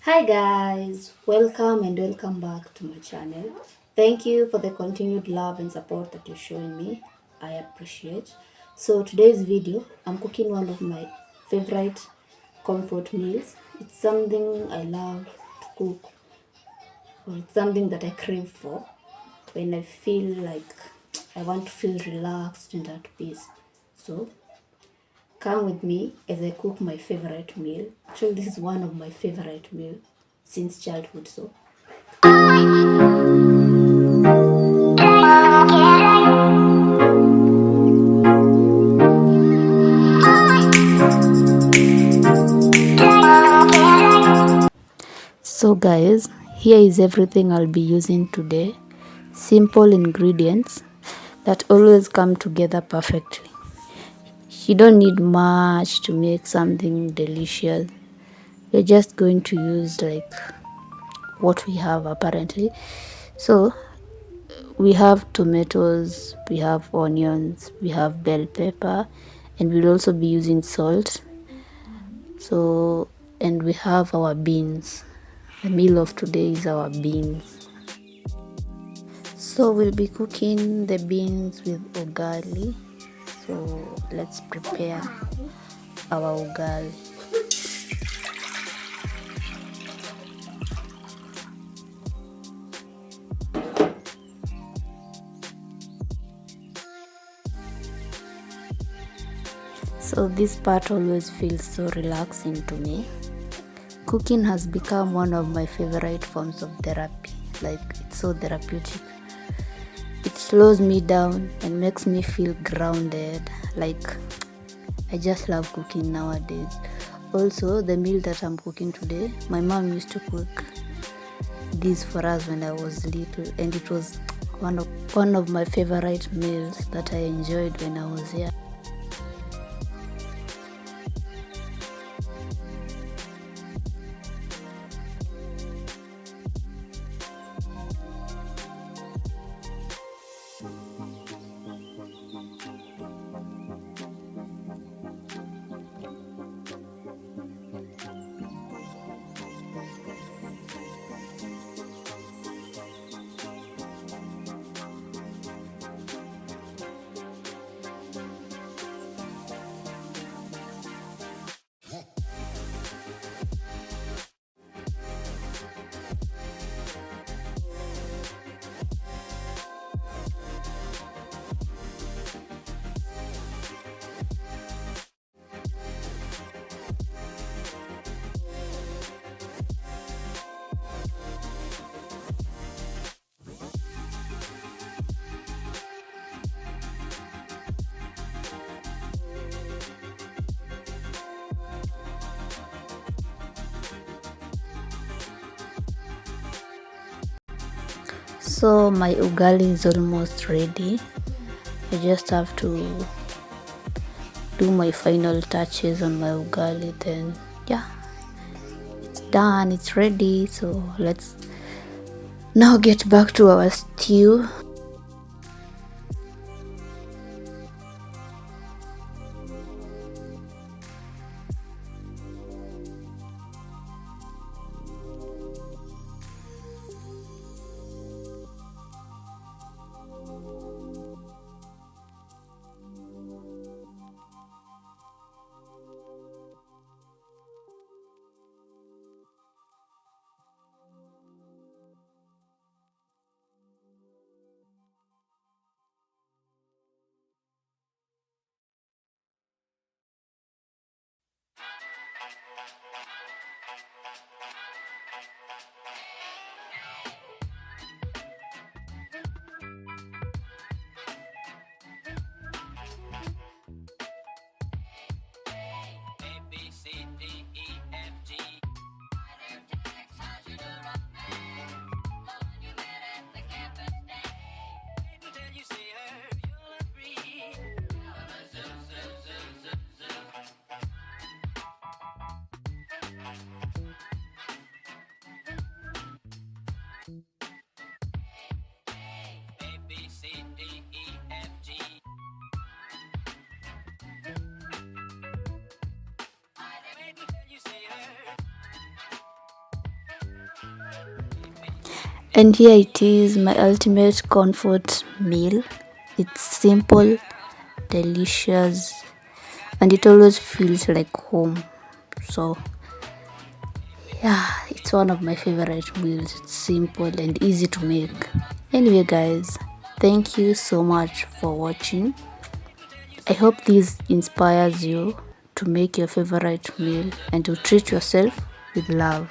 Hi guys, welcome and welcome back to my channel. Thank you for the continued love and support that you're showing me. I appreciate. So today's video, I'm cooking one of my favorite comfort meals. It's something I love to cook, or it's something that I crave for when I feel like I want to feel relaxed and at peace. So come with me as I cook my favorite meal. Actually, this is one of my favorite meals since childhood. So guys, here is everything I'll be using today. Simple ingredients that always come together perfectly. You don't need much to make something delicious. We're just going to use like what we have apparently. So we have tomatoes, we have onions, we have bell pepper, and we'll also be using salt. So, and we have our beans. The meal of today is our beans. So we'll be cooking the beans with ugali. So let's prepare our ugali. So this part always feels so relaxing to me. Cooking has become one of my favorite forms of therapy. Like, it's so therapeutic. It slows me down and makes me feel grounded. Like, I just love cooking nowadays. Also, the meal that I'm cooking today, my mom used to cook this for us when I was little, and it was one of my favorite meals that I enjoyed when I was young. So my ugali is almost ready. I just have to do my final touches on my ugali, then yeah, it's done, it's ready. So let's now get back to our stew. And here it is, my ultimate comfort meal. It's simple, delicious, and it always feels like home. So yeah, it's one of my favorite meals. It's simple and easy to make. Anyway guys, thank you so much for watching. I hope this inspires you to make your favorite meal and to treat yourself with love.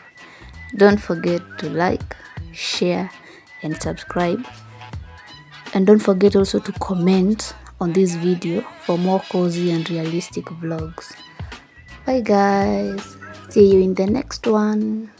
Don't forget to like, share, and subscribe. And don't forget also to comment on this video for more cozy and realistic vlogs. Bye guys. See you in the next one.